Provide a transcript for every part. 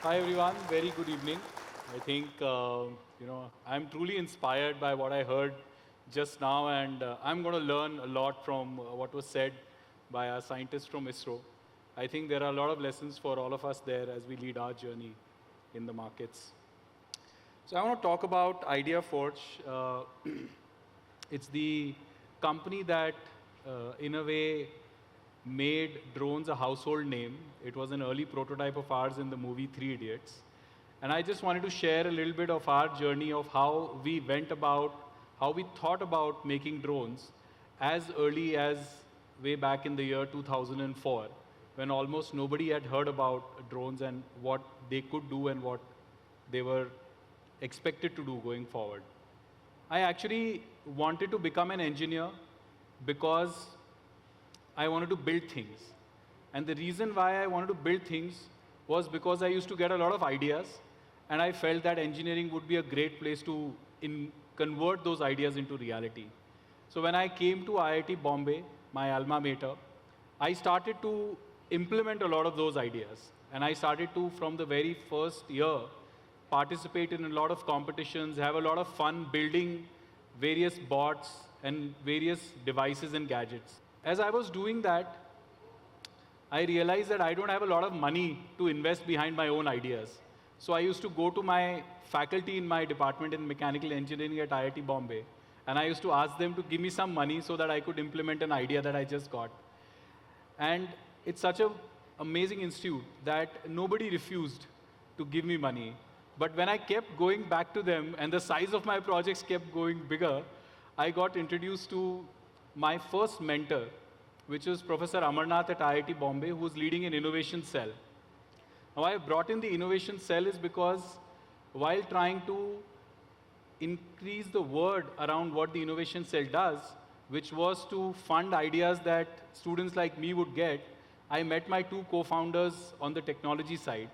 Hi everyone, very good evening. I think I'm truly inspired by what I heard just now, and I'm going to learn a lot from what was said by our scientists from ISRO. I think there are a lot of lessons for all of us there as we lead our journey in the markets. So I want to talk about ideaForge. It's the company that, in a way, made drones a household name. It was an early prototype of ours in the movie Three Idiots. And I just wanted to share a little bit of our journey of how we went about, how we thought about making drones as early as way back in the year 2004, when almost nobody had heard about drones and what they could do and what they were expected to do going forward. I actually wanted to become an engineer because I wanted to build things. And the reason why I wanted to build things was because I used to get a lot of ideas, and I felt that engineering would be a great place to convert those ideas into reality. So when I came to IIT Bombay, my alma mater, I started to implement a lot of those ideas. And I started to, from the very first year, participate in a lot of competitions, have a lot of fun building various bots and various devices and gadgets. As I was doing that, I realized that I don't have a lot of money to invest behind my own ideas. So I used to go to my faculty in my department in mechanical engineering at IIT Bombay, and I used to ask them to give me some money so that I could implement an idea that I just got. And it's such an amazing institute that nobody refused to give me money. But when I kept going back to them and the size of my projects kept going bigger, I got introduced to my first mentor, which was Professor Amarnath at IIT Bombay, who was leading an innovation cell. Now, I brought in the innovation cell is because while trying to increase the word around what the innovation cell does, which was to fund ideas that students like me would get, I met my two co-founders on the technology side.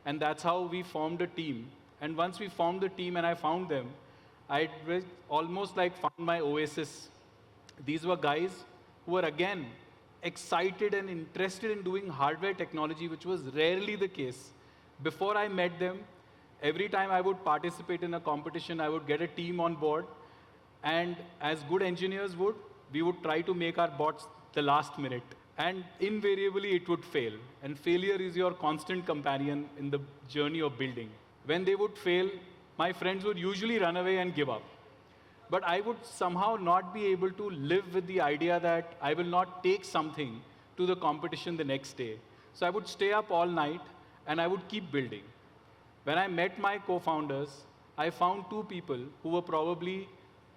And that's how we formed a team. And once we formed the team and I found them, I almost like found my oasis. These were guys who were, again, excited and interested in doing hardware technology, which was rarely the case. Before I met them, every time I would participate in a competition, I would get a team on board. And as good engineers would, we would try to make our bots the last minute. And invariably, it would fail. And failure is your constant companion in the journey of building. When they would fail, my friends would usually run away and give up. But I would somehow not be able to live with the idea that I will not take something to the competition the next day. So I would stay up all night and I would keep building. When I met my co-founders, I found two people who were probably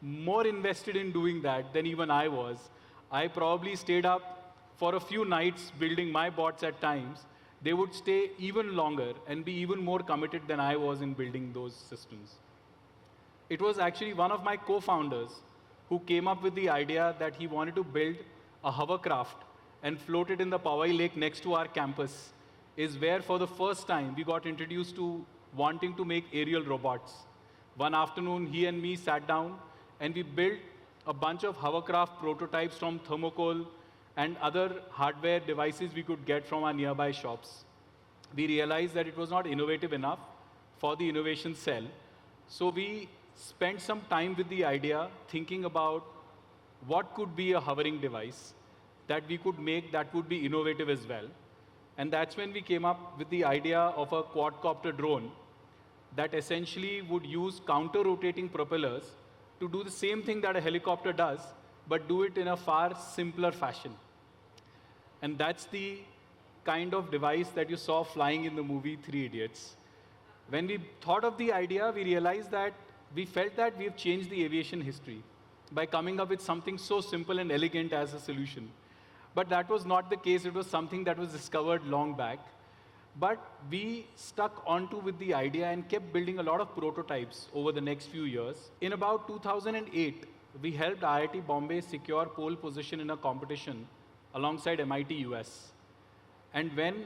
more invested in doing that than even I was. I probably stayed up for a few nights building my bots at times. They would stay even longer and be even more committed than I was in building those systems. It was actually one of my co-founders who came up with the idea that he wanted to build a hovercraft and float it in the Powai Lake next to our campus, is where for the first time we got introduced to wanting to make aerial robots. One afternoon, he and me sat down and we built a bunch of hovercraft prototypes from thermocol and other hardware devices we could get from our nearby shops. We realized that it was not innovative enough for the innovation cell. So we spent some time with the idea, thinking about what could be a hovering device that we could make that would be innovative as well. And that's when we came up with the idea of a quadcopter drone that essentially would use counter-rotating propellers to do the same thing that a helicopter does, but do it in a far simpler fashion. And that's the kind of device that you saw flying in the movie Three Idiots. When we thought of the idea, we realized that we felt that we've changed the aviation history by coming up with something so simple and elegant as a solution. But that was not the case. It was something that was discovered long back. But we stuck onto with the idea and kept building a lot of prototypes over the next few years. In about 2008, we helped IIT Bombay secure pole position in a competition alongside MIT US. And when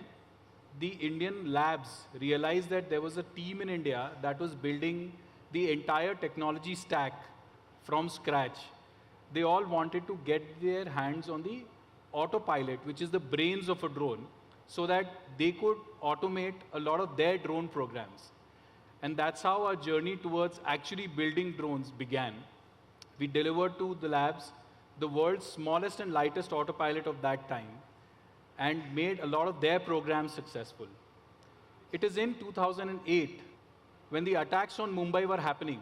the Indian labs realized that there was a team in India that was building the entire technology stack from scratch, they all wanted to get their hands on the autopilot, which is the brains of a drone, so that they could automate a lot of their drone programs. And that's how our journey towards actually building drones began. We delivered to the labs the world's smallest and lightest autopilot of that time and made a lot of their programs successful. It is in 2008, when the attacks on Mumbai were happening,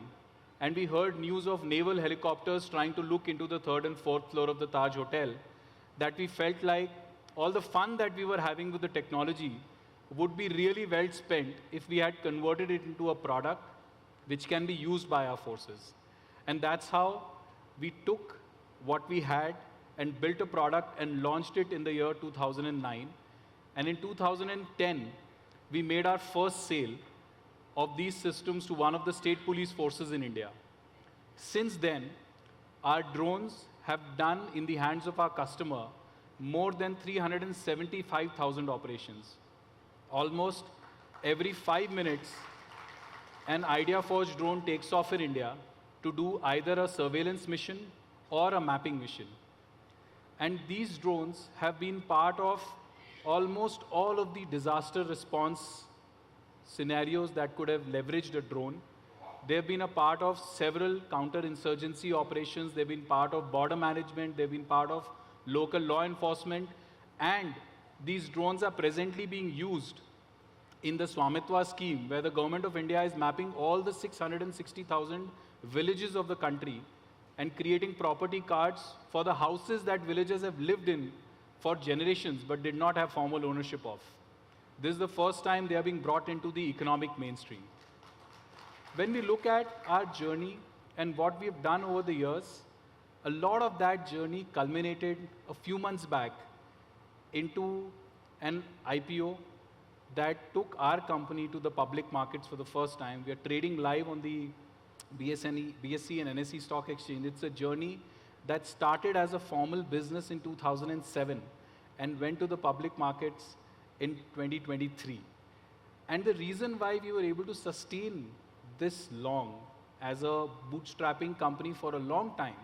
and we heard news of naval helicopters trying to look into the third and fourth floor of the Taj Hotel, that we felt like all the fun that we were having with the technology would be really well spent if we had converted it into a product which can be used by our forces. And that's how we took what we had and built a product and launched it in the year 2009. And in 2010, we made our first sale of these systems to one of the state police forces in India. Since then, our drones have done in the hands of our customer more than 375,000 operations. Almost every 5 minutes, an ideaForge drone takes off in India to do either a surveillance mission or a mapping mission. And these drones have been part of almost all of the disaster response scenarios that could have leveraged a drone. They've been a part of several counterinsurgency operations. They've been part of border management. They've been part of local law enforcement. And these drones are presently being used in the Swamitwa scheme, where the government of India is mapping all the 660,000 villages of the country and creating property cards for the houses that villagers have lived in for generations but did not have formal ownership of. This is the first time they are being brought into the economic mainstream. When we look at our journey and what we have done over the years, a lot of that journey culminated a few months back into an IPO that took our company to the public markets for the first time. We are trading live on the BSE and NSE stock exchange. It's a journey that started as a formal business in 2007 and went to the public markets in 2023. And the reason why we were able to sustain this long as a bootstrapping company for a long time,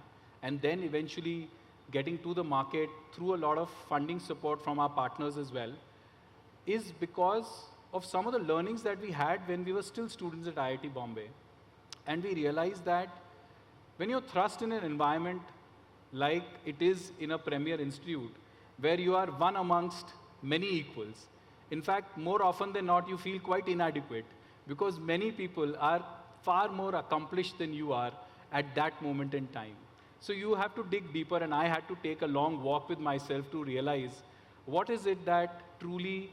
and then eventually getting to the market through a lot of funding support from our partners as well, is because of some of the learnings that we had when we were still students at IIT Bombay. And we realized that when you're thrust in an environment like it is in a premier institute, where you are one amongst many equals, in fact, more often than not, you feel quite inadequate because many people are far more accomplished than you are at that moment in time. So you have to dig deeper, and I had to take a long walk with myself to realize what is it that truly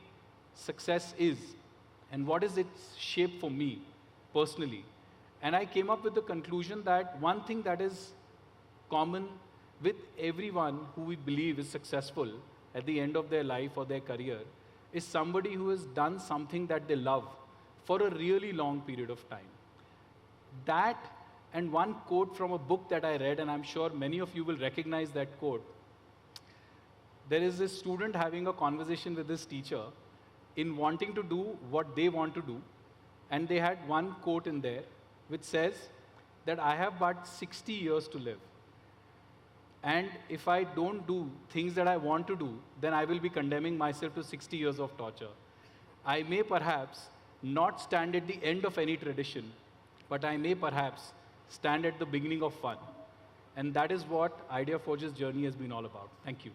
success is, and what is its shape for me personally. And I came up with the conclusion that one thing that is common with everyone who we believe is successful at the end of their life or their career is somebody who has done something that they love for a really long period of time. That and one quote from a book that I read, and I'm sure many of you will recognize that quote. There is a student having a conversation with his teacher in wanting to do what they want to do, and they had one quote in there which says that I have but 60 years to live. And if I don't do things that I want to do, then I will be condemning myself to 60 years of torture. I may perhaps not stand at the end of any tradition, but I may perhaps stand at the beginning of fun. And that is what ideaForge's journey has been all about. Thank you.